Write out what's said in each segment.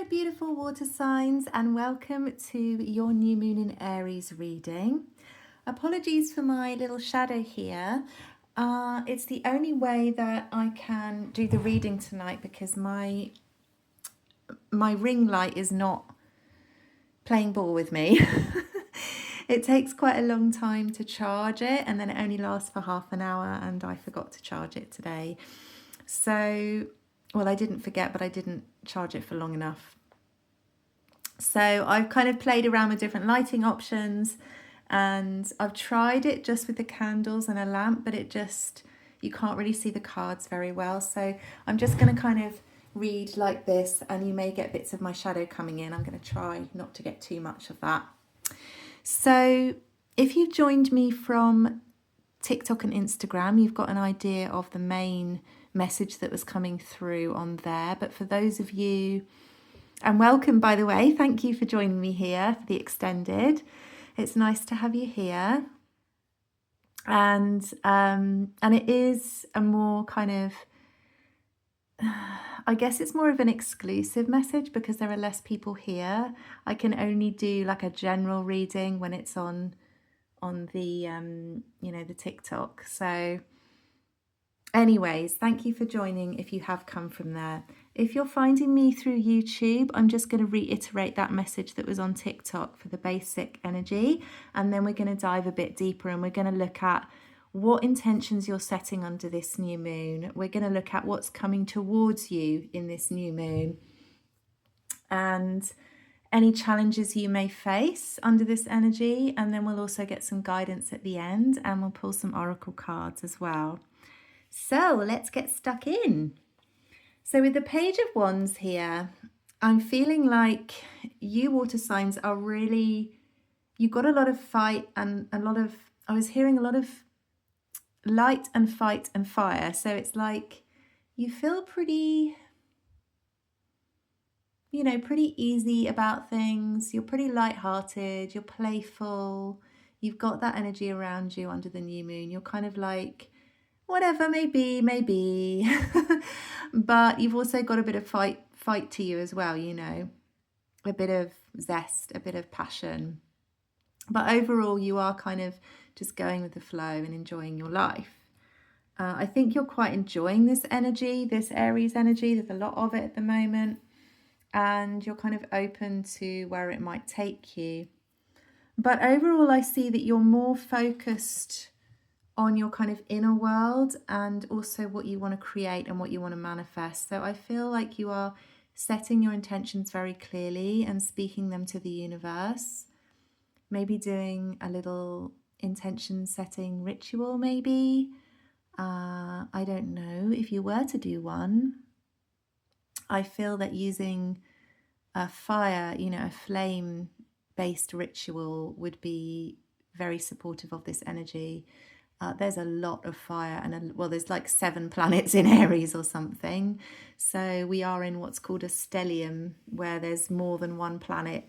Hello beautiful water signs and welcome to your new moon in Aries reading. Apologies for my little shadow here. It's the only way that I can do the reading tonight because my ring light is not playing ball with me. It takes quite a long time to charge it and then it only lasts for half an hour and I forgot to charge it today. So, well, I didn't forget, but I didn't charge it for long enough. So I've kind of played around with different lighting options and I've tried it just with the candles and a lamp, but you can't really see the cards very well. So I'm just going to kind of read like this and you may get bits of my shadow coming in. I'm going to try not to get too much of that. So if you've joined me from TikTok and Instagram, you've got an idea of the main message that was coming through on there. But for those of you, and welcome by the way, thank you for joining me here for the extended. It's nice to have you here. And it is a more kind of, I guess it's more of an exclusive message because there are less people here. I can only do like a general reading when it's on the the TikTok. So anyways, thank you for joining if you have come from there. If you're finding me through YouTube, I'm just going to reiterate that message that was on TikTok for the basic energy, and then we're going to dive a bit deeper and we're going to look at what intentions you're setting under this new moon. We're going to look at what's coming towards you in this new moon and any challenges you may face under this energy, and then we'll also get some guidance at the end and we'll pull some oracle cards as well. So let's get stuck in. So with the Page of Wands here, I'm feeling like you water signs are really, you've got a lot of fight and I was hearing a lot of light and fight and fire. So it's like you feel pretty, pretty easy about things. You're pretty lighthearted, you're playful. You've got that energy around you under the new moon. You're kind of like, whatever may be. But you've also got a bit of fight to you as well, a bit of zest, a bit of passion. But overall, you are kind of just going with the flow and enjoying your life. I think you're quite enjoying this energy, this Aries energy. There's a lot of it at the moment. And you're kind of open to where it might take you. But overall, I see that you're more focused on your kind of inner world and also what you want to create and what you want to manifest. So I feel like you are setting your intentions very clearly and speaking them to the universe. Maybe doing a little intention setting ritual, maybe. I don't know. If you were to do one, I feel that using a fire, a flame-based ritual would be very supportive of this energy. There's a lot of fire and there's like 7 planets in Aries or something. So we are in what's called a stellium, where there's more than one planet.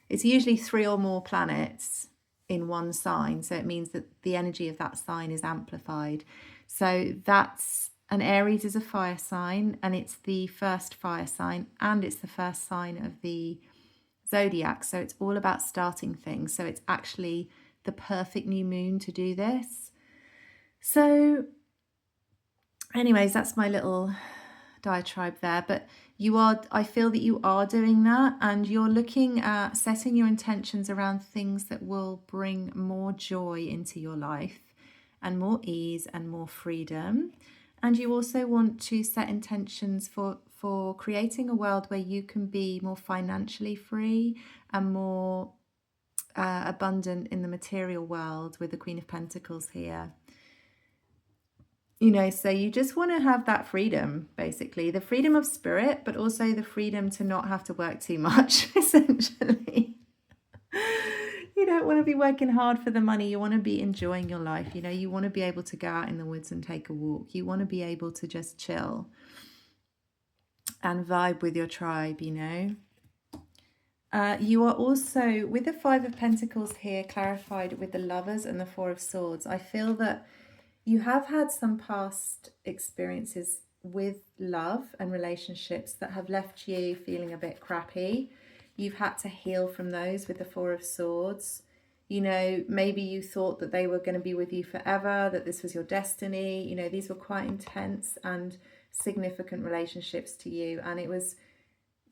It's usually 3 or more planets in one sign. So it means that the energy of that sign is amplified. So an Aries is a fire sign, and it's the first fire sign, and it's the first sign of the zodiac. So it's all about starting things. So it's actually the perfect new moon to do this. So anyways, that's my little diatribe there. But I feel that you are doing that, and you're looking at setting your intentions around things that will bring more joy into your life and more ease and more freedom. And you also want to set intentions for creating a world where you can be more financially free and more abundant in the material world, with the Queen of Pentacles here. So you just want to have that freedom, basically, the freedom of spirit, but also the freedom to not have to work too much, essentially. You don't want to be working hard for the money. You want to be enjoying your life. You want to be able to go out in the woods and take a walk. You want to be able to just chill and vibe with your tribe, you are also, with the 5 of Pentacles here, clarified with the Lovers and the 4 of Swords. I feel that you have had some past experiences with love and relationships that have left you feeling a bit crappy. You've had to heal from those with the Four of Swords. You know, maybe you thought that they were going to be with you forever, that this was your destiny. You know, these were quite intense and significant relationships to you. And it was,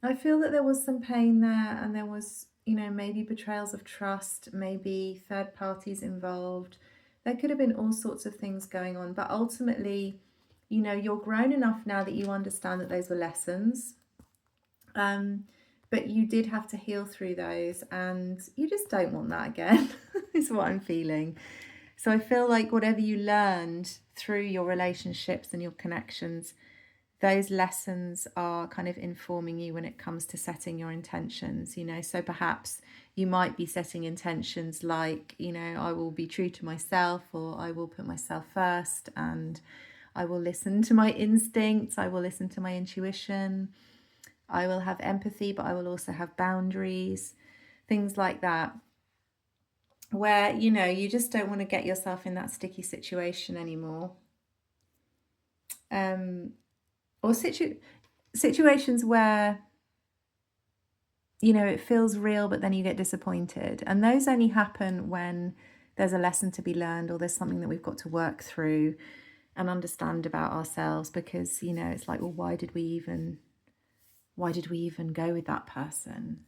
I feel that there was some pain there, and there was, you know, maybe betrayals of trust, maybe third parties involved. There could have been all sorts of things going on, but ultimately, you know, you're grown enough now that you understand that those were lessons. But you did have to heal through those, and you just don't want that again, is what I'm feeling. So I feel like whatever you learned through your relationships and your connections, those lessons are kind of informing you when it comes to setting your intentions, you know. So perhaps you might be setting intentions like, you know, I will be true to myself, or I will put myself first, and I will listen to my instincts, I will listen to my intuition, I will have empathy, but I will also have boundaries, things like that, where, you know, you just don't want to get yourself in that sticky situation anymore. Or situations where, you know, it feels real, but then you get disappointed. And those only happen when there's a lesson to be learned, or there's something that we've got to work through and understand about ourselves. Because, you know, it's like, well, why did we even go with that person?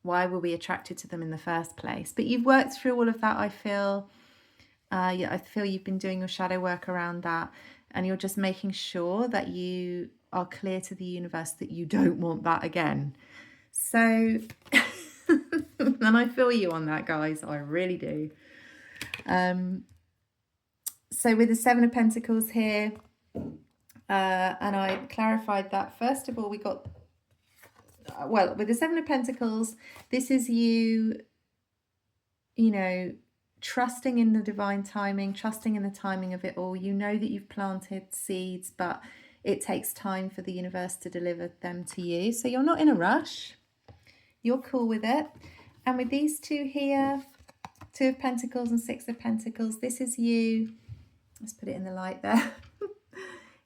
Why were we attracted to them in the first place? But you've worked through all of that, I feel. Yeah, I feel you've been doing your shadow work around that, and you're just making sure that you are clear to the universe that you don't want that again. So, and I feel you on that, guys. I really do. So with the Seven of Pentacles here, and I clarified that, first of all, we got, well, with the Seven of Pentacles, this is you, you know, trusting in the divine timing, trusting in the timing of it all. You know that you've planted seeds, but it takes time for the universe to deliver them to you. So you're not in a rush. You're cool with it. And with these two here, Two of Pentacles and Six of Pentacles, this is you. Let's put it in the light there.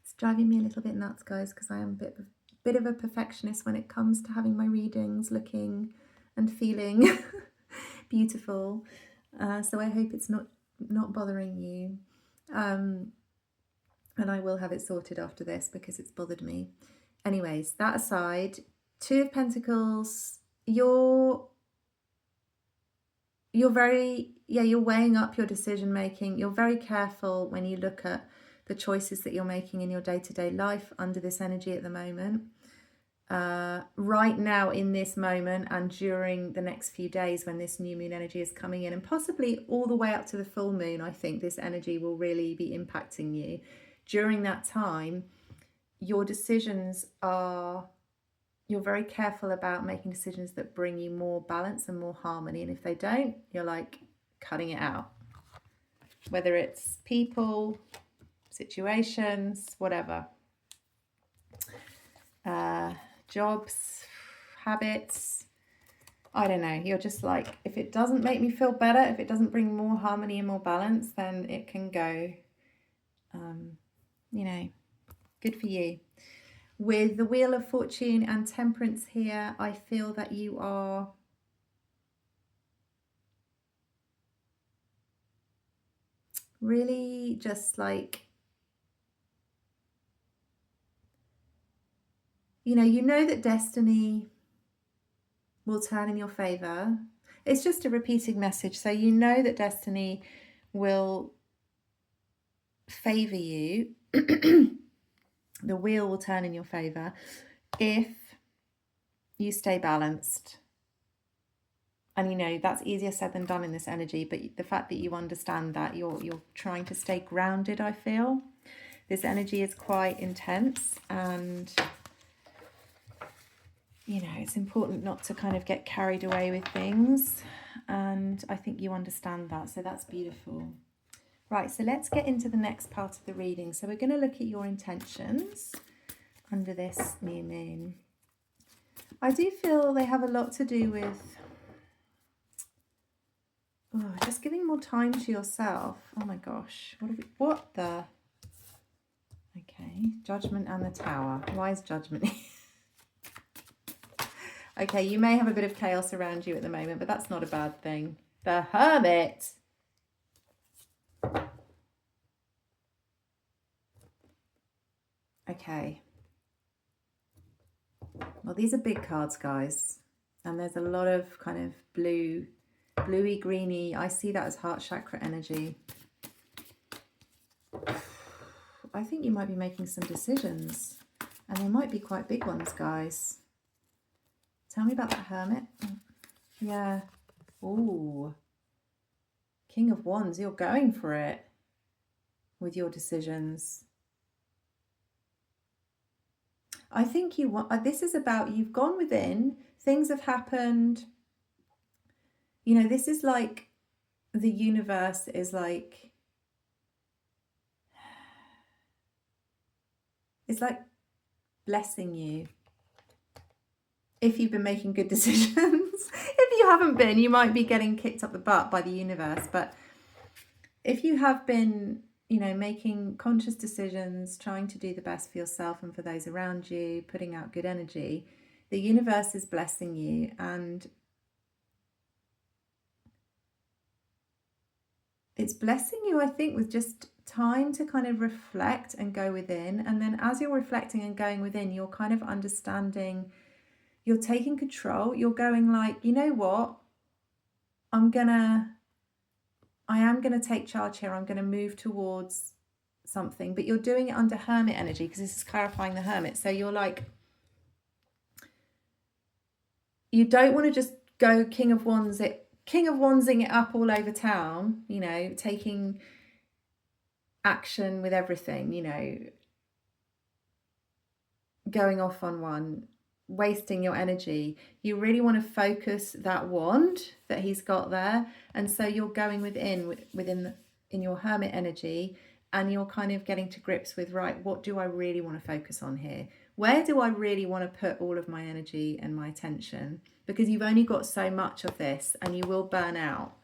It's driving me a little bit nuts, guys, because I am a bit of a perfectionist when it comes to having my readings looking and feeling beautiful. So I hope it's not bothering you. And I will have it sorted after this because it's bothered me. Anyways, that aside, Two of Pentacles, you're very, you're weighing up your decision making. You're very careful when you look at the choices that you're making in your day-to-day life under this energy at the moment. Right now, in this moment, and during the next few days when this new moon energy is coming in, and possibly all the way up to the full moon, I think this energy will really be impacting you. During that time, your decisions are, you're very careful about making decisions that bring you more balance and more harmony. And if they don't, you're like cutting it out. Whether it's people, situations, whatever. Jobs, habits, I don't know. You're just like, if it doesn't make me feel better, if it doesn't bring more harmony and more balance, then it can go. You know, good for you. With the Wheel of Fortune and Temperance here, I feel that you are really just like, you know that destiny will turn in your favor. It's just a repeating message. So you know that destiny will favor you. The wheel will turn in your favor if you stay balanced. And you know, that's easier said than done in this energy, but the fact that you understand that you're trying to stay grounded, I feel. This energy is quite intense, and you know, it's important not to kind of get carried away with things, and I think you understand that, so that's beautiful. Right, so let's get into the next part of the reading. So we're going to look at your intentions under this new moon. I do feel they have a lot to do with just giving more time to yourself. Oh my gosh, what the? Okay, Judgment and the Tower. Why is Judgment? Okay, you may have a bit of chaos around you at the moment, but that's not a bad thing. The Hermit. Okay. Well, these are big cards, guys. And there's a lot of kind of bluey, greeny. I see that as heart chakra energy. I think you might be making some decisions. And they might be quite big ones, guys. Tell me about that Hermit. Yeah. Ooh. King of Wands, you're going for it with your decisions. I think you want, this is about, you've gone within, things have happened. You know, this is like, the universe is like, it's like blessing you. If you've been making good decisions. If you haven't been, you might be getting kicked up the butt by the universe. But if you have been, you know, making conscious decisions, trying to do the best for yourself and for those around you, putting out good energy, the universe is blessing you. And it's blessing you, I think, with just time to kind of reflect and go within. And then as you're reflecting and going within, you're kind of understanding, you're taking control. You're going like, you know what? I am going to take charge here. I'm going to move towards something. But you're doing it under Hermit energy because this is clarifying the Hermit. So you're like, you don't want to just go King of Wandsing it up all over town, you know, taking action with everything, you know, going off on one, wasting your energy. You really want to focus that wand that he's got there. And so you're going in your Hermit energy, and you're kind of getting to grips with, right, what do I really want to focus on here? Where do I really want to put all of my energy and my attention? Because you've only got so much of this and you will burn out.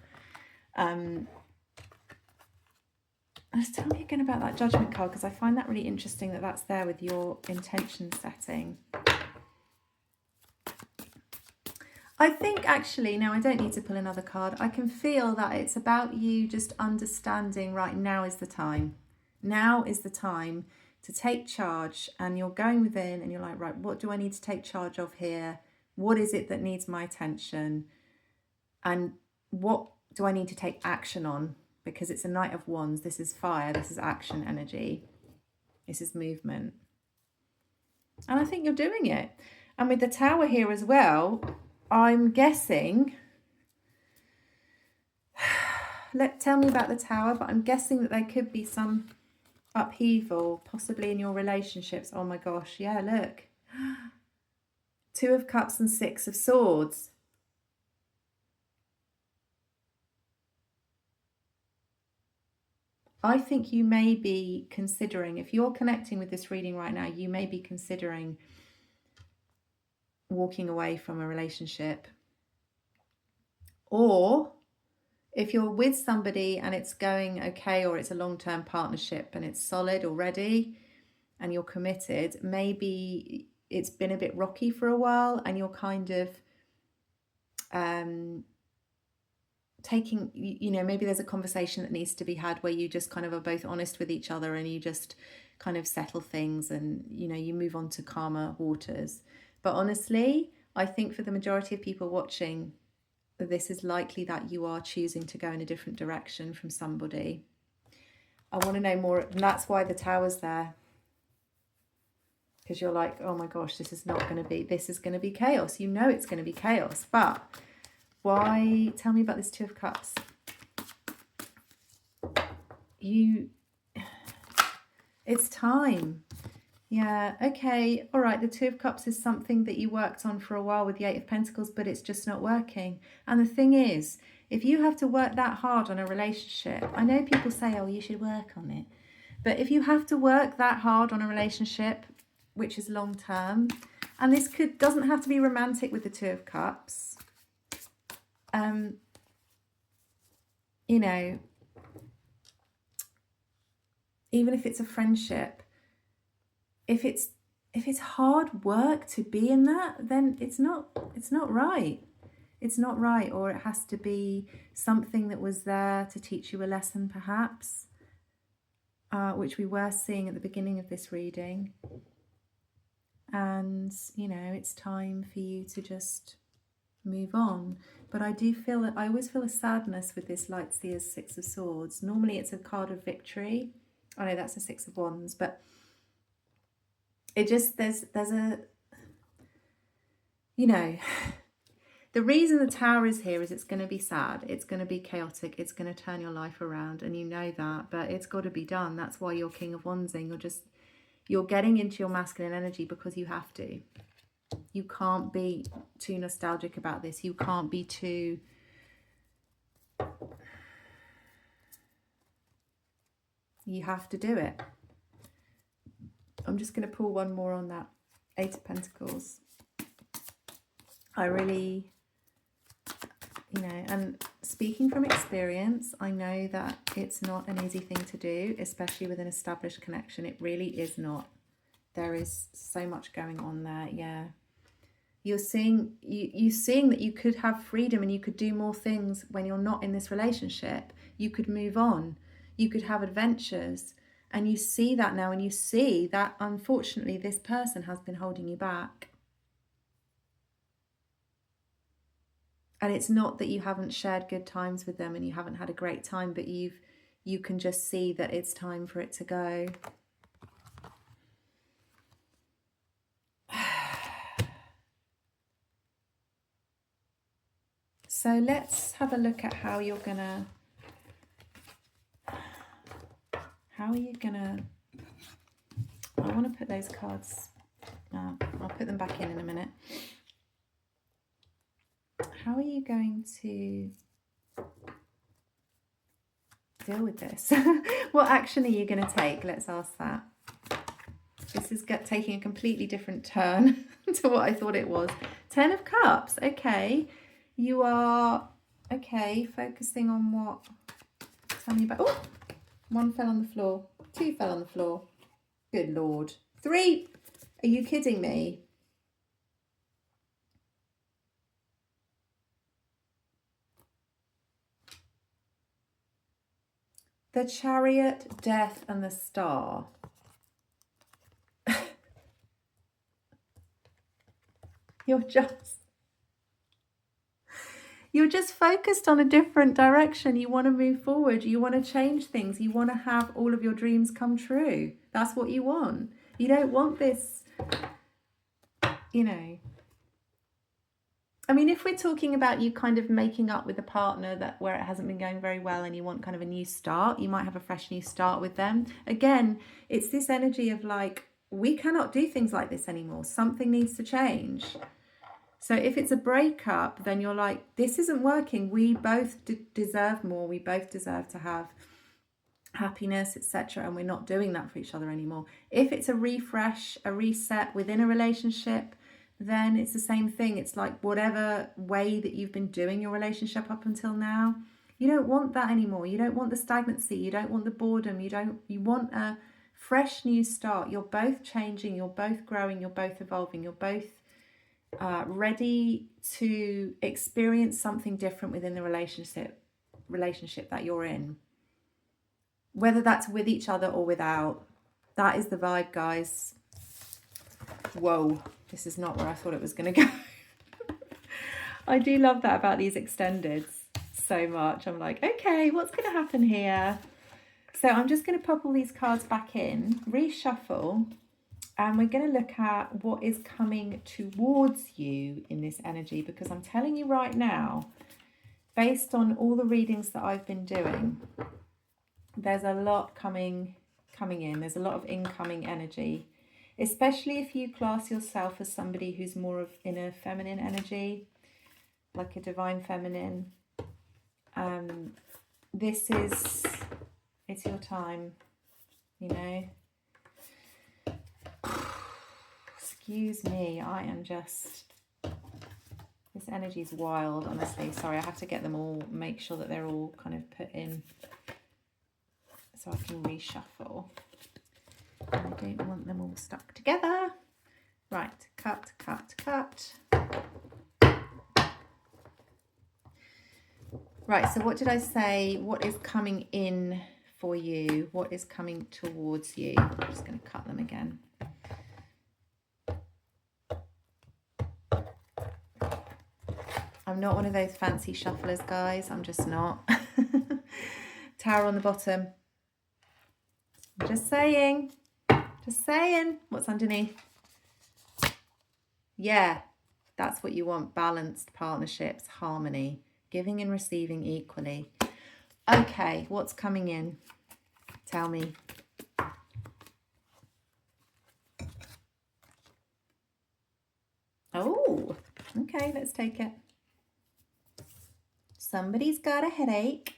Let's tell me again about that Judgment card, because I find that really interesting that that's there with your intention setting. I think actually, no, I don't need to pull another card. I can feel that it's about you just understanding, right, now is the time. Now is the time to take charge, and you're going within and you're like, right, what do I need to take charge of here? What is it that needs my attention? And what do I need to take action on? Because it's a Knight of Wands. This is fire. This is action energy. This is movement. And I think you're doing it. And with the Tower here as well, I'm guessing, tell me about the Tower, but I'm guessing that there could be some upheaval, possibly in your relationships. Oh my gosh, yeah, look. Two of Cups and Six of Swords. I think you may be considering, if you're connecting with this reading right now, you may be considering walking away from a relationship. Or if you're with somebody and it's going okay, or it's a long-term partnership and it's solid already and you're committed, maybe it's been a bit rocky for a while and you're kind of taking, you know, maybe there's a conversation that needs to be had where you just kind of are both honest with each other and you just kind of settle things and, you know, you move on to calmer waters. But honestly, I think for the majority of people watching, this is likely that you are choosing to go in a different direction from somebody. I want to know more, and that's why the Tower's there. Because you're like, oh my gosh, this is going to be chaos. You know it's going to be chaos, but why? Tell me about this Two of Cups. It's time. Yeah, okay, all right, the Two of Cups is something that you worked on for a while with the Eight of Pentacles, but it's just not working. And the thing is, if you have to work that hard on a relationship, I know people say, oh, you should work on it. But if you have to work that hard on a relationship, which is long term, and this doesn't have to be romantic with the Two of Cups, you know, even if it's a friendship, if it's hard work to be in that, then it's not right. It's not right, or it has to be something that was there to teach you a lesson, perhaps, which we were seeing at the beginning of this reading. And, you know, it's time for you to just move on. But I do feel that I always feel a sadness with this Lightseers Six of Swords. Normally it's a card of victory. I know that's a Six of Wands, but it just, there's a, you know, the reason the Tower is here is it's going to be sad, it's going to be chaotic, it's going to turn your life around, and you know that, but it's got to be done. That's why you're King of Wandsing. You're getting into your masculine energy because you have to. You can't be too nostalgic about this. You can't be too... You have to do it. I'm just going to pull one more on that Eight of Pentacles. I really, you know, and speaking from experience, I know that it's not an easy thing to do, especially with an established connection. It really is not. There is so much going on there. Yeah. You're seeing that you could have freedom and you could do more things when you're not in this relationship. You could move on. You could have adventures. And you see that now, and you see that unfortunately this person has been holding you back. And it's not that you haven't shared good times with them and you haven't had a great time, but you can just see that it's time for it to go. So let's have a look at how you're gonna... How are you gonna... I want to put those cards... I'll put them back in a minute. How are you going to deal with this? What action are you going to take? Let's ask that. This is taking a completely different turn to what I thought it was. 10 of Cups. Okay. You are... Okay, focusing on what... Tell me about... Oh! 1 fell on the floor. 2 fell on the floor. Good Lord. 3! Are you kidding me? The Chariot, Death, and the Star. You're just focused on a different direction. You want to move forward. You want to change things. You want to have all of your dreams come true. That's what you want. You don't want this, you know. I mean, if we're talking about you kind of making up with a partner where it hasn't been going very well and you want kind of a new start, you might have a fresh new start with them. Again, it's this energy of like, we cannot do things like this anymore. Something needs to change. So if it's a breakup, then you're like, this isn't working. We both deserve more. We both deserve to have happiness, etc. And we're not doing that for each other anymore. If it's a refresh, a reset within a relationship, then it's the same thing. It's like whatever way that you've been doing your relationship up until now, you don't want that anymore. You don't want the stagnancy. You don't want the boredom. You want a fresh new start. You're both changing. You're both growing. You're both evolving. You're both ready to experience something different within the relationship that you're in, whether that's with each other or without. That is the vibe, guys. Whoa, this is not where I thought it was going to go. I do love that about these extendeds so much. I'm like, okay, what's going to happen here? So I'm just going to pop all these cards back in, reshuffle, and we're going to look at what is coming towards you in this energy, because I'm telling you right now, based on all the readings that I've been doing, there's a lot coming in. There's a lot of incoming energy, especially if you class yourself as somebody who's more of in a feminine energy, like a divine feminine. It's your time, you know. Excuse me, I am just, this energy is wild, honestly. Sorry, I have to get them all, make sure that they're all kind of put in so I can reshuffle. I don't want them all stuck together. Right, cut, cut, cut. Right, so what did I say? What is coming in for you? What is coming towards you? I'm just going to cut them again. I'm not one of those fancy shufflers, guys. I'm just not. Tower on the bottom. I'm just saying. Just saying. What's underneath? Yeah, that's what you want. Balanced partnerships, harmony, giving and receiving equally. Okay, what's coming in? Tell me. Oh, okay, let's take it. Somebody's got a headache.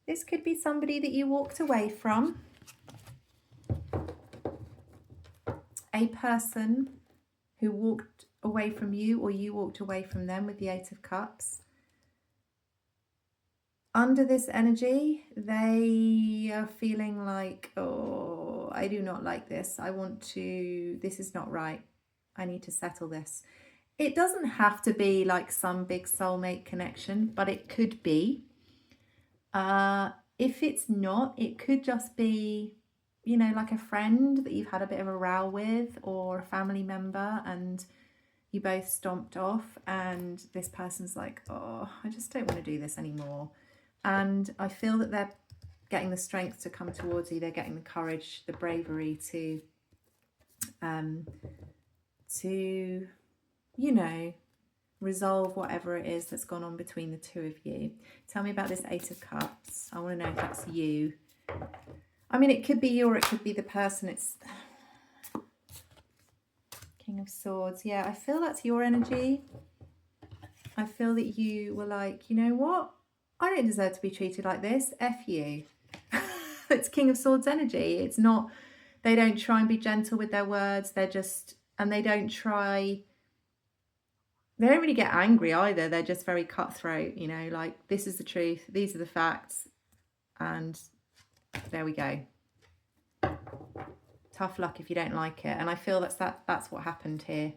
This could be somebody that you walked away from. A person who walked away from you, or you walked away from them with the Eight of Cups. Under this energy, they are feeling like, oh, I do not like this. This is not right. I need to settle this. It doesn't have to be like some big soulmate connection, but it could be. If it's not, it could just be, you know, like a friend that you've had a bit of a row with, or a family member, and you both stomped off, and this person's like, oh, I just don't want to do this anymore. And I feel that they're getting the strength to come towards you. They're getting the courage, the bravery to, you know, resolve whatever it is that's gone on between the two of you. Tell me about this Eight of Cups. I want to know if that's you. I mean, it could be you or it could be the person. It's King of Swords. Yeah, I feel that's your energy. I feel that you were like, you know what? I don't deserve to be treated like this. F you. It's King of Swords energy. It's not, they don't try and be gentle with their words. They're just, and they don't really get angry either. They're just very cutthroat, you know, like, this is the truth. These are the facts. And there we go. Tough luck if you don't like it. And I feel that's what happened here.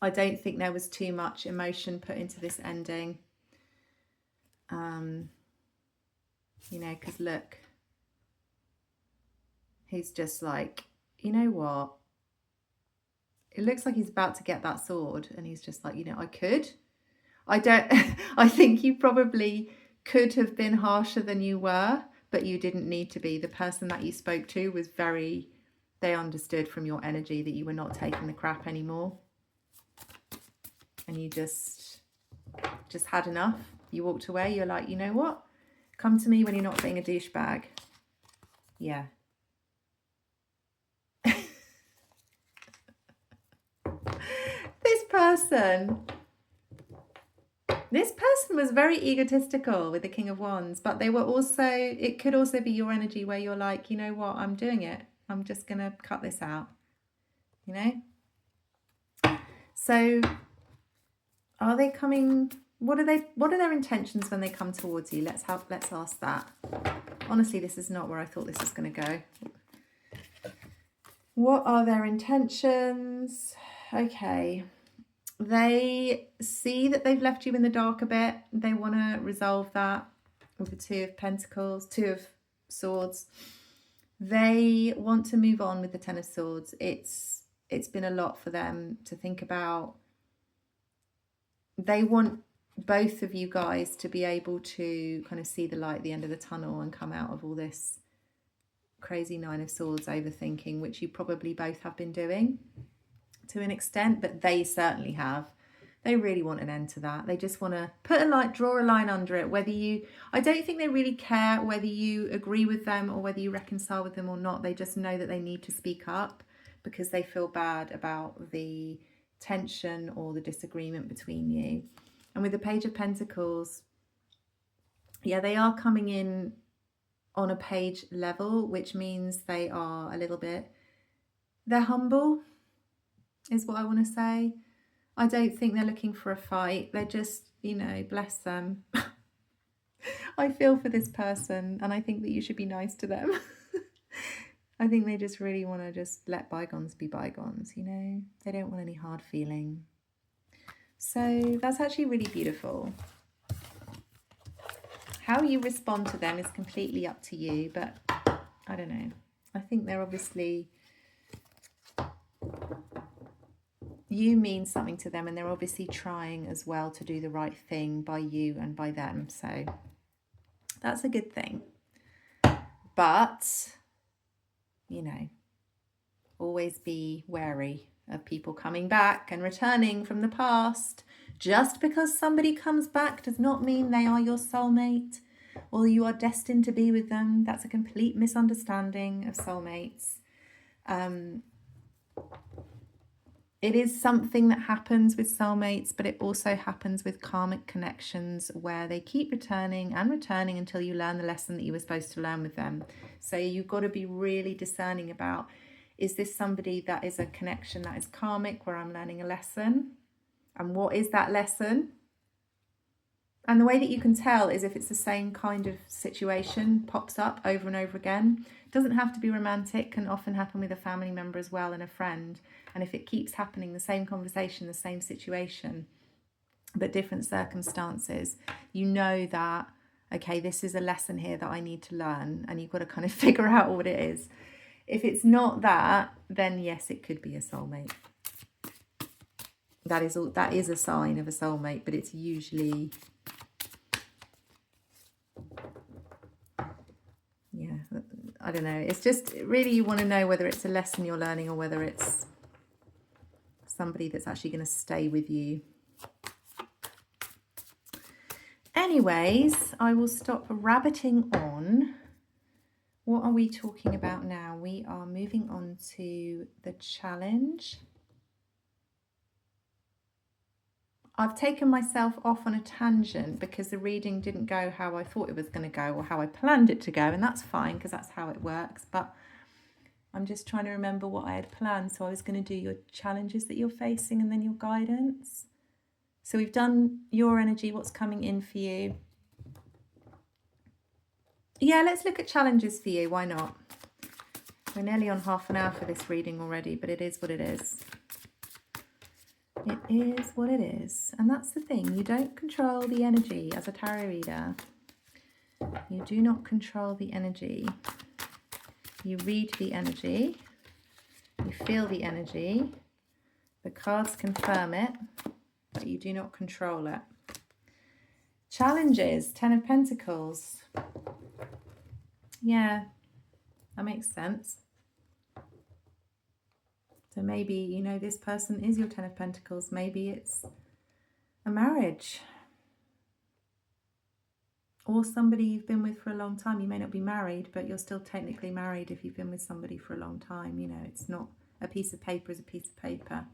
I don't think there was too much emotion put into this ending. You know, because look, he's just like, you know what? It looks like he's about to get that sword, and he's just like, you know, I think you probably could have been harsher than you were, but you didn't need to be. The person that you spoke to was they understood from your energy that you were not taking the crap anymore. And you just had enough. You walked away. You're like, you know what? Come to me when you're not being a douchebag. Yeah. This person was very egotistical with the King of Wands, but it could also be your energy where you're like, you know what? I'm doing it. I'm just going to cut this out. You know? So are they coming? What are their intentions when they come towards you? Let's ask that. Honestly, this is not where I thought this was going to go. What are their intentions? Okay. They see that they've left you in the dark a bit. They want to resolve that with the Two of Swords. They want to move on with the Ten of Swords. It's been a lot for them to think about. They want both of you guys to be able to kind of see the light at the end of the tunnel and come out of all this crazy Nine of Swords overthinking, which you probably both have been doing to an extent, but they certainly have. They really want an end to that. They just want to draw a line under it. I don't think they really care whether you agree with them or whether you reconcile with them or not. They just know that they need to speak up because they feel bad about the tension or the disagreement between you. And with the Page of Pentacles, yeah, they are coming in on a page level, which means they are they're humble, is what I want to say. I don't think they're looking for a fight. They're just, you know, bless them. I feel for this person, and I think that you should be nice to them. I think they just really want to just let bygones be bygones, you know? They don't want any hard feeling. So that's actually really beautiful. How you respond to them is completely up to you, but I don't know. I think they're obviously, you mean something to them, and they're obviously trying as well to do the right thing by you and by them. So that's a good thing. But, you know, always be wary of people coming back and returning from the past. Just because somebody comes back does not mean they are your soulmate or you are destined to be with them. That's a complete misunderstanding of soulmates. It is something that happens with soulmates, but it also happens with karmic connections where they keep returning and returning until you learn the lesson that you were supposed to learn with them. So you've got to be really discerning about, is this somebody that is a connection that is karmic where I'm learning a lesson? And what is that lesson? And the way that you can tell is if it's the same kind of situation pops up over and over again. It doesn't have to be romantic, can often happen with a family member as well and a friend. And if it keeps happening, the same conversation, the same situation, but different circumstances, you know that, okay, this is a lesson here that I need to learn, and you've got to kind of figure out what it is. If it's not that, then yes, it could be a soulmate. That is a sign of a soulmate, but it's usually, yeah, I don't know. It's just really, you want to know whether it's a lesson you're learning or whether it's somebody that's actually going to stay with you. Anyways, I will stop rabbiting on. What are we talking about now? We are moving on to the challenge. I've taken myself off on a tangent because the reading didn't go how I thought it was going to go or how I planned it to go, and that's fine because that's how it works. But I'm just trying to remember what I had planned. So I was going to do your challenges that you're facing and then your guidance. So we've done your energy, what's coming in for you. Yeah, let's look at challenges for you. Why not? We're nearly on half an hour for this reading already, but it is what it is. It is what it is. And that's the thing. You don't control the energy as a tarot reader. You do not control the energy. You read the energy. You feel the energy. The cards confirm it, but you do not control it. Challenges, 10 of Pentacles. Yeah, that makes sense. So maybe, you know, this person is your 10 of Pentacles. Maybe it's a marriage. Or somebody you've been with for a long time. You may not be married, but you're still technically married if you've been with somebody for a long time. You know, it's not, a piece of paper is a piece of paper.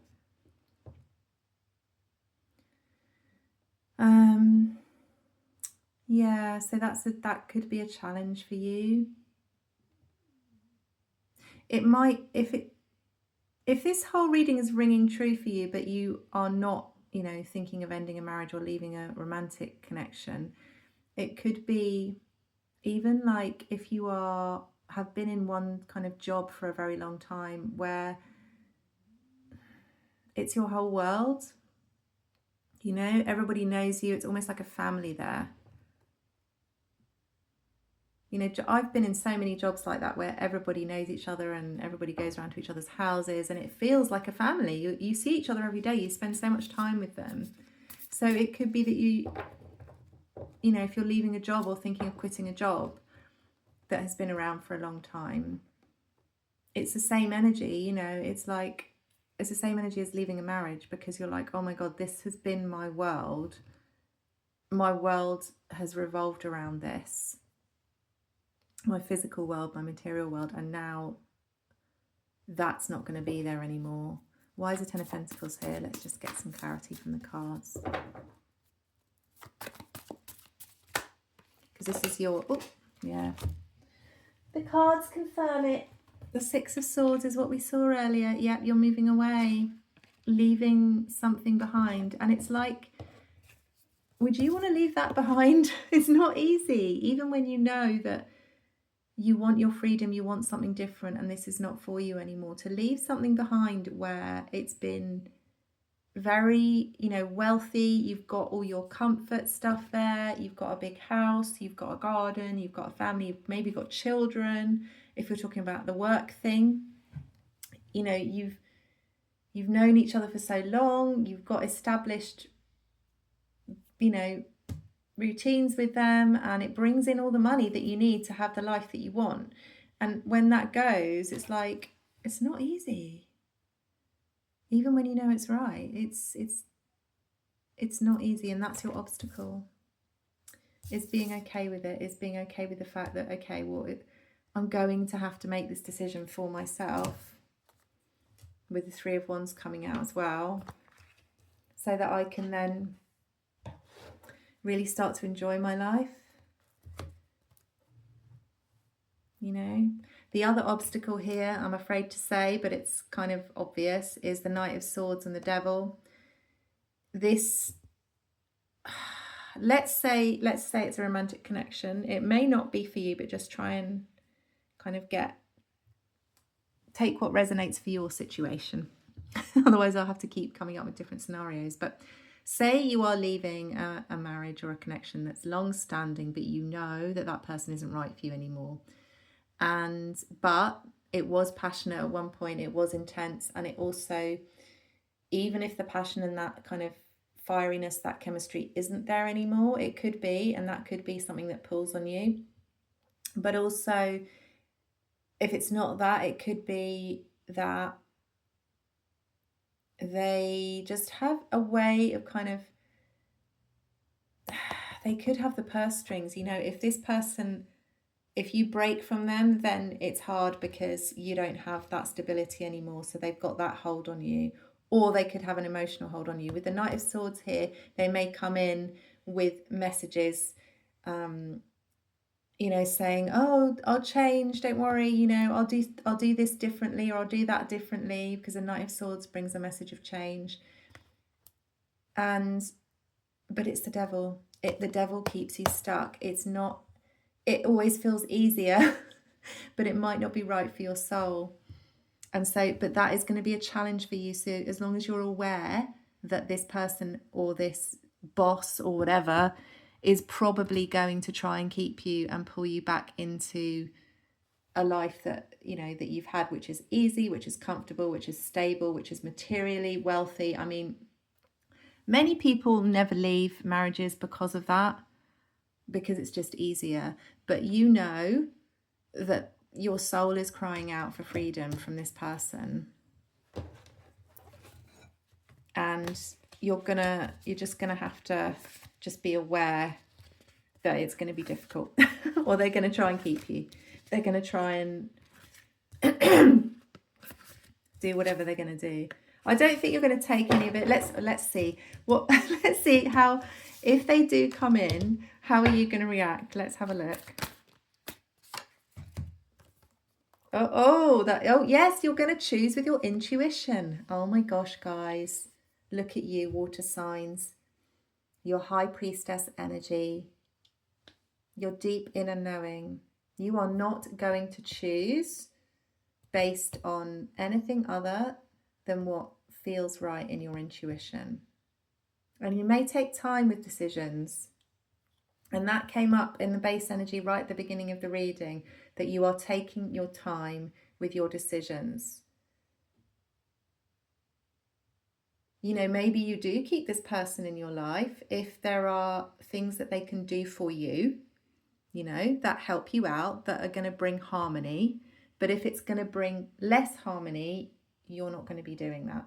Yeah, so that could be a challenge for you. It might, if this whole reading is ringing true for you, but you are not, you know, thinking of ending a marriage or leaving a romantic connection, it could be even like if you have been in one kind of job for a very long time where it's your whole world, you know, everybody knows you, it's almost like a family there. You know, I've been in so many jobs like that where everybody knows each other and everybody goes around to each other's houses and it feels like a family. You see each other every day. You spend so much time with them. So it could be that you know, if you're leaving a job or thinking of quitting a job that has been around for a long time, it's the same energy, you know, it's like, it's the same energy as leaving a marriage because you're like, oh my God, this has been my world. My world has revolved around this. My physical world, my material world, and now that's not going to be there anymore. Why is the 10 of Pentacles here? Let's just get some clarity from the cards. Because this is your, oh, yeah. The cards confirm it. The 6 of Swords is what we saw earlier. Yep, you're moving away, leaving something behind. And it's like, would you want to leave that behind? It's not easy, even when you know that you want your freedom, you want something different, and this is not for you anymore. To leave something behind where it's been very, wealthy, you've got all your comfort stuff there, you've got a big house, you've got a garden, you've got a family, you've maybe got children. If you're talking about the work thing, you've known each other for so long, you've got established, routines with them, and it brings in all the money that you need to have the life that you want. And when that goes, it's like, it's not easy. Even when you know it's right, it's not easy, and that's your obstacle. Is being okay with it, is being okay with the fact that, okay, well, I'm going to have to make this decision for myself, with the Three of Wands coming out as well, so that I can then really start to enjoy my life. The other obstacle here, I'm afraid to say, but it's kind of obvious, is the Knight of Swords and the Devil. This, let's say it's a romantic connection. It may not be for you, but just try and kind of take what resonates for your situation. Otherwise I'll have to keep coming up with different scenarios. But say you are leaving a marriage or a connection that's long standing, but you know that person isn't right for you anymore. But it was passionate at one point, it was intense, and it also, even if the passion and that kind of fieriness, that chemistry isn't there anymore, it could be, and that could be something that pulls on you. But also, if it's not that, it could be that they just have a way of kind of, they could have the purse strings. If you break from them, then it's hard because you don't have that stability anymore. So they've got that hold on you, or they could have an emotional hold on you. With the Knight of Swords here, they may come in with messages, saying, oh, I'll change, don't worry, I'll do this differently, or I'll do that differently, because the Knight of Swords brings a message of change. But it's the devil. The devil keeps you stuck. It always feels easier, but it might not be right for your soul. And so, but that is going to be a challenge for you. So as long as you're aware that this person or this boss or whatever is probably going to try and keep you and pull you back into a life that, that you've had, which is easy, which is comfortable, which is stable, which is materially wealthy. I mean, many people never leave marriages because of that, because it's just easier. But that your soul is crying out for freedom from this person, and you're just gonna have to just be aware that it's going to be difficult. Or they're going to try and keep you, they're going to try and do whatever they're going to do. I don't think you're going to take any of it. Let's see let's see how, if they do come in, how are you going to react? Let's have a look. Oh yes, you're going to choose with your intuition. Oh my gosh, guys, look at you, water signs, your high priestess energy, your deep inner knowing. You are not going to choose based on anything other than what feels right in your intuition. And you may take time with decisions. And that came up in the base energy right at the beginning of the reading, that you are taking your time with your decisions. Maybe you do keep this person in your life if there are things that they can do for you, that help you out, that are going to bring harmony. But if it's going to bring less harmony, you're not going to be doing that.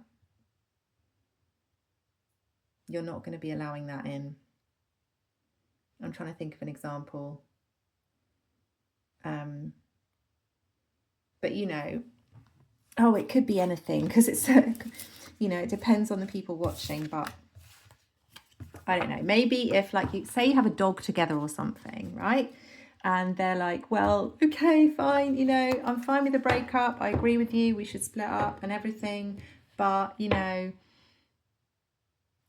You're not going to be allowing that in. I'm trying to think of an example. But it could be anything, because it's, it depends on the people watching. But I don't know, maybe if, like, you say you have a dog together or something, right? And they're like, well, okay, fine, I'm fine with the breakup. I agree with you. We should split up and everything. But,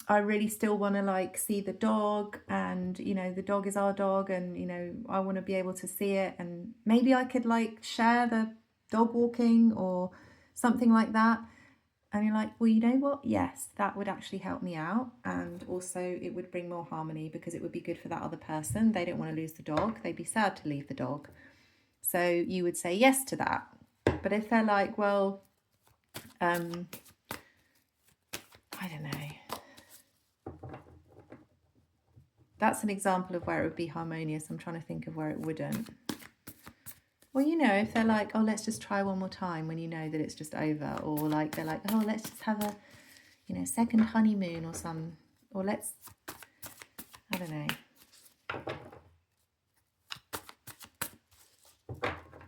I really still want to like see the dog, and you know, the dog is our dog, and you know, I want to be able to see it, and maybe I could like share the dog walking or something like that. And you're like, well, you know what? Yes, that would actually help me out. And also it would bring more harmony because it would be good for that other person. They don't want to lose the dog. They'd be sad to leave the dog. So you would say yes to that. But if they're like, well, I don't know. That's an example of where it would be harmonious. I'm trying to think of where it wouldn't. Well, you know, if they're like, oh, let's just try one more time when you know that it's just over. Or like, they're like, oh, let's just have a, you know, second honeymoon or some, or let's, I don't know,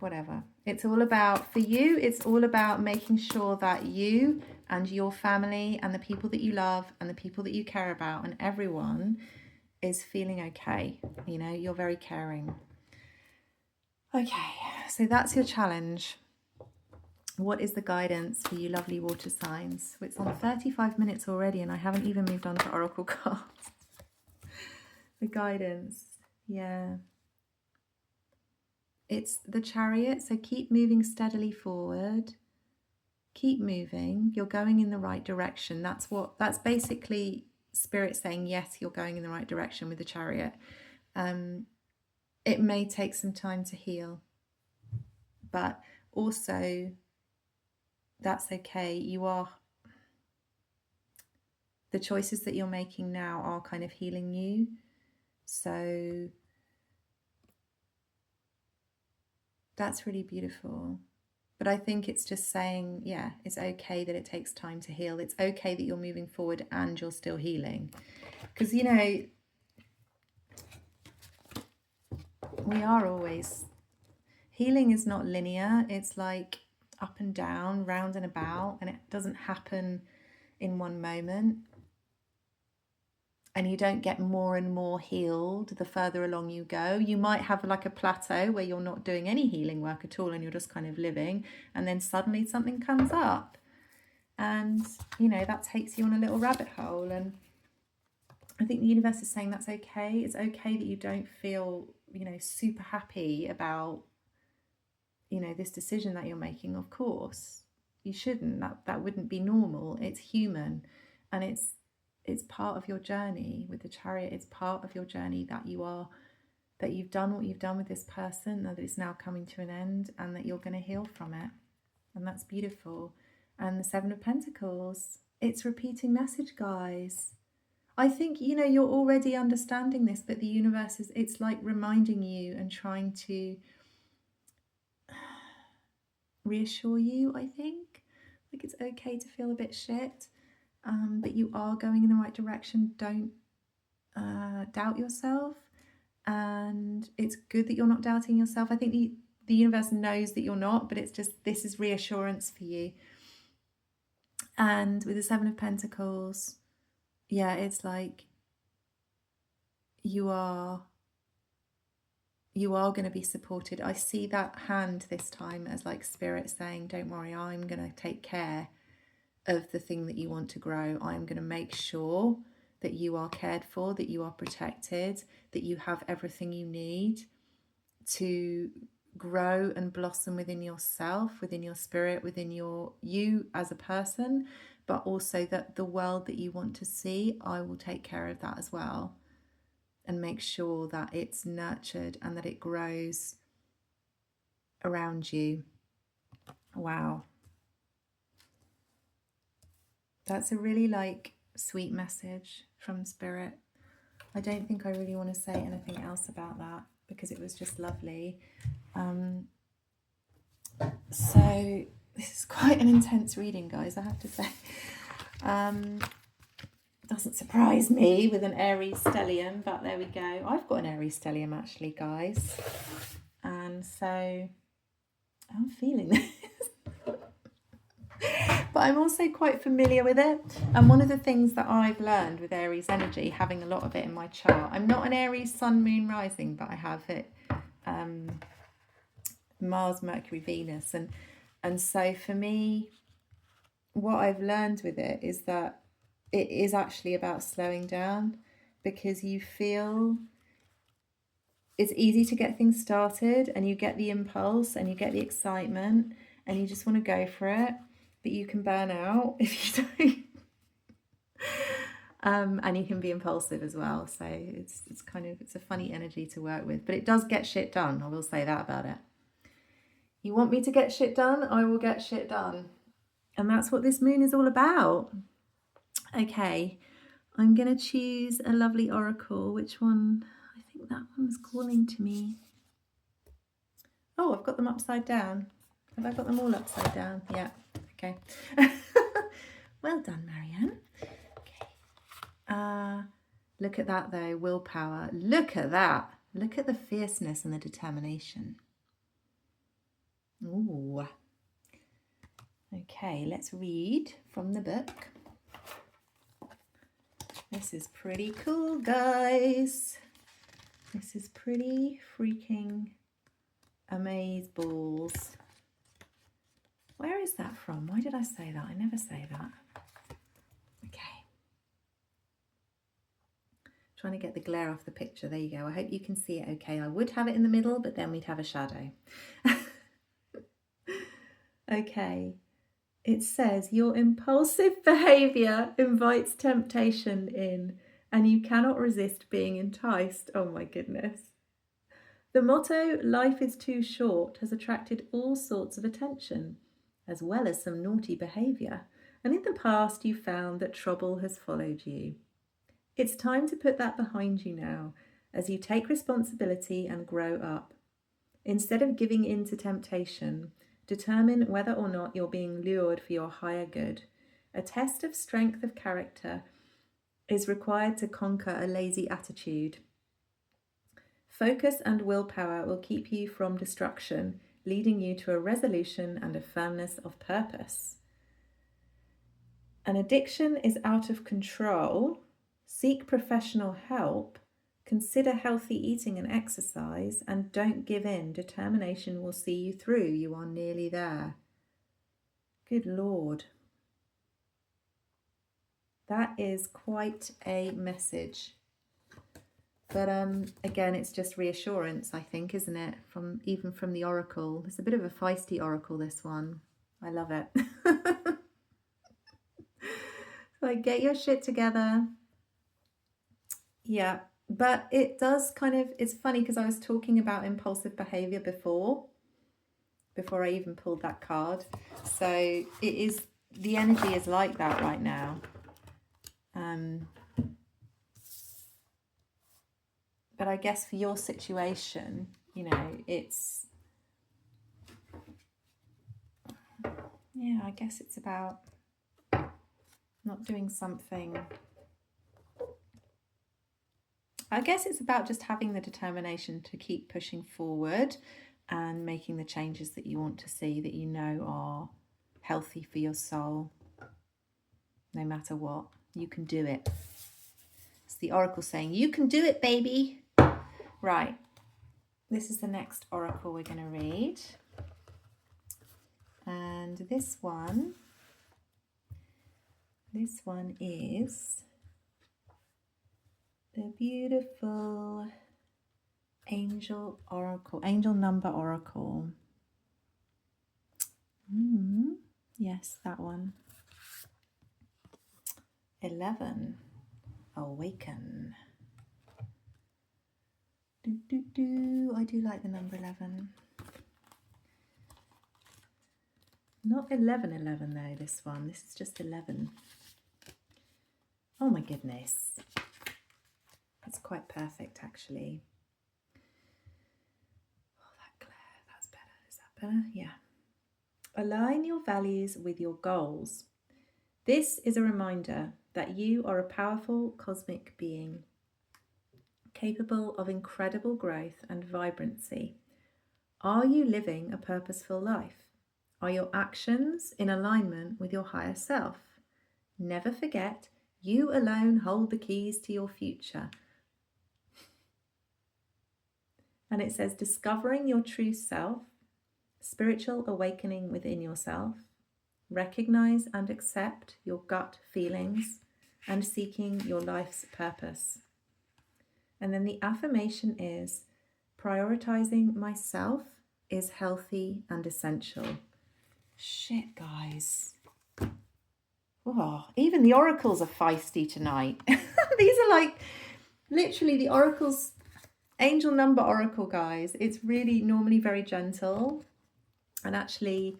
whatever. It's all about, for you, it's all about making sure that you and your family and the people that you love and the people that you care about and everyone is feeling okay. You know, you're very caring. Okay, so that's your challenge. What is the guidance for you lovely water signs? It's on 35 minutes already and I haven't even moved on to oracle cards. The guidance, yeah. It's the Chariot, so keep moving steadily forward. Keep moving. You're going in the right direction. That's basically Spirit saying, yes, you're going in the right direction with the Chariot. It may take some time to heal, but also that's okay. The choices that you're making now are kind of healing you. So that's really beautiful. But I think it's just saying, yeah, it's okay that it takes time to heal. It's okay that you're moving forward and you're still healing. Because, you know, we are always, healing is not linear. It's like up and down, round and about, and it doesn't happen in one moment. And you don't get more and more healed the further along you go. You might have like a plateau where you're not doing any healing work at all and you're just kind of living, and then suddenly something comes up and, you know, that takes you on a little rabbit hole. And I think the universe is saying that's okay. It's okay that you don't feel, you know, super happy about, you know, this decision that you're making. Of course, you shouldn't. That wouldn't be normal. It's human, and it's part of your journey with the Chariot. It's part of your journey that you've done what you've done with this person, that it's now coming to an end, and that you're going to heal from it. And that's beautiful. And the Seven of Pentacles, it's repeating message, guys. I think, you know, you're already understanding this, but the universe it's like reminding you and trying to reassure you, I think. Like, it's okay to feel a bit shit, but you are going in the right direction. Don't doubt yourself. And it's good that you're not doubting yourself. I think the universe knows that you're not, but it's just, this is reassurance for you. And with the Seven of Pentacles, yeah, it's like you are going to be supported. I see that hand this time as like Spirit saying, don't worry, I'm going to take care of the thing that you want to grow. I'm going to make sure that you are cared for, that you are protected, that you have everything you need to grow and blossom within yourself, within your spirit, within you as a person, but also that the world that you want to see, I will take care of that as well and make sure that it's nurtured and that it grows around you. Wow. That's a really like sweet message from Spirit. I don't think I really want to say anything else about that because it was just lovely. So this is quite an intense reading, guys, I have to say. Doesn't surprise me with an Aries stellium, but there we go. I've got an Aries stellium actually, guys. And so I'm feeling this. But I'm also quite familiar with it. And one of the things that I've learned with Aries energy, having a lot of it in my chart, I'm not an Aries sun, moon, rising, but I have it Mars, Mercury, Venus. And so for me, what I've learned with it is that it is actually about slowing down, because you feel it's easy to get things started and you get the impulse and you get the excitement and you just want to go for it, but you can burn out if you don't. And you can be impulsive as well. So it's a funny energy to work with, but it does get shit done. I will say that about it. You want me to get shit done? I will get shit done. And that's what this moon is all about. Okay, I'm going to choose a lovely oracle. Which one? I think that one's calling to me. Oh, I've got them upside down. Have I got them all upside down? Yeah, okay. Well done, Marianne. Okay. Look at that though, willpower. Look at that. Look at the fierceness and the determination. Ooh. Okay, let's read from the book. This is pretty cool, guys. This is pretty freaking amazeballs. Where is that from? Why did I say that? I never say that. Okay. Trying to get the glare off the picture. There you go. I hope you can see it okay. I would have it in the middle, but then we'd have a shadow. Okay. It says, your impulsive behavior invites temptation in, and you cannot resist being enticed. Oh my goodness. The motto, life is too short, has attracted all sorts of attention, as well as some naughty behavior. And in the past, you found that trouble has followed you. It's time to put that behind you now, as you take responsibility and grow up. Instead of giving in to temptation, determine whether or not you're being lured for your higher good. A test of strength of character is required to conquer a lazy attitude. Focus and willpower will keep you from destruction, leading you to a resolution and a firmness of purpose. An addiction is out of control. Seek professional help. Consider healthy eating and exercise, and don't give in. Determination will see you through. You are nearly there. Good Lord. That is quite a message. But again, it's just reassurance, I think, isn't it? Even from the oracle. It's a bit of a feisty oracle, this one. I love it. Like, get your shit together. Yeah. But it does it's funny because I was talking about impulsive behavior before I even pulled that card. So the energy is like that right now. But I guess for your situation, it's, I guess it's about not doing something. I guess it's about just having the determination to keep pushing forward and making the changes that you want to see, that you know are healthy for your soul. No matter what, you can do it. It's the oracle saying, you can do it, baby. Right. This is the next oracle we're going to read. And this one is the beautiful angel oracle, angel number oracle. Yes, that one. 11. Awaken. I do like the number 11. Not 1111 though, this one. This is just 11. Oh my goodness. It's quite perfect actually. Oh, that glare, that's better. Is that better? Yeah. Align your values with your goals. This is a reminder that you are a powerful cosmic being, capable of incredible growth and vibrancy. Are you living a purposeful life? Are your actions in alignment with your higher self? Never forget, you alone hold the keys to your future. And it says, discovering your true self, spiritual awakening within yourself, recognize and accept your gut feelings, and seeking your life's purpose. And then the affirmation is, prioritizing myself is healthy and essential. Shit, guys. Oh, even the oracles are feisty tonight. These are like literally the oracles, angel number oracle, guys. It's really normally very gentle. And actually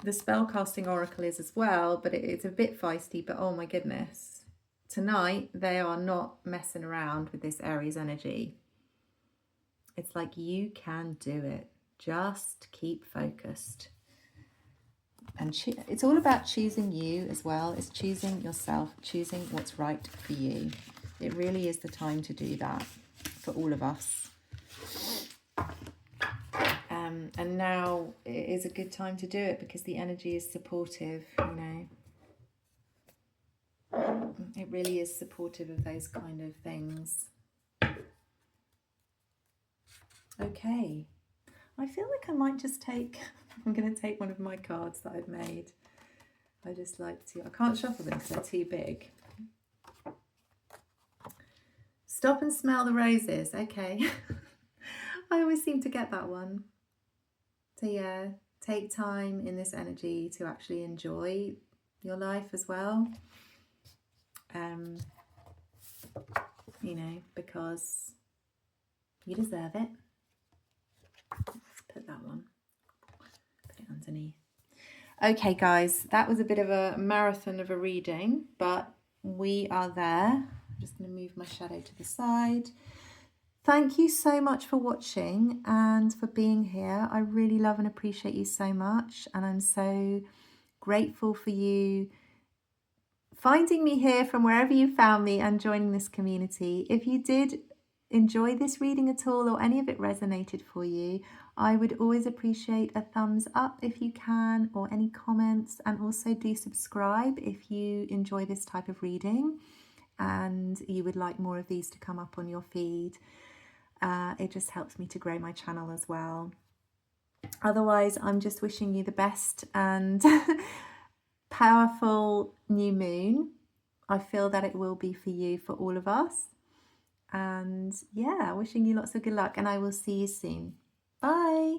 the spellcasting oracle is as well, but it's a bit feisty. But oh my goodness, tonight they are not messing around with this Aries energy. It's like, you can do it. Just keep focused. And it's all about choosing you as well. It's choosing yourself, choosing what's right for you. It really is the time to do that for all of us. And now it is a good time to do it because the energy is supportive, you know. It really is supportive of those kind of things. Okay. I feel like I might just take, I'm going to take one of my cards that I've made. I just like to, I can't shuffle them because they're too big. Stop and smell the roses. Okay. I always seem to get that one. So yeah, take time in this energy to actually enjoy your life as well. You know, because you deserve it. Let's put that one, put it underneath. Okay, guys, that was a bit of a marathon of a reading, but we are there. I'm just going to move my shadow to the side. Thank you so much for watching and for being here. I really love and appreciate you so much, and I'm so grateful for you finding me here from wherever you found me and joining this community. If you did enjoy this reading at all or any of it resonated for you, I would always appreciate a thumbs up if you can, or any comments, and also do subscribe if you enjoy this type of reading and you would like more of these to come up on your feed. It just helps me to grow my channel as well. Otherwise, I'm just wishing you the best and powerful new moon. I feel that it will be for you, for all of us. And yeah, wishing you lots of good luck, and I will see you soon. Bye.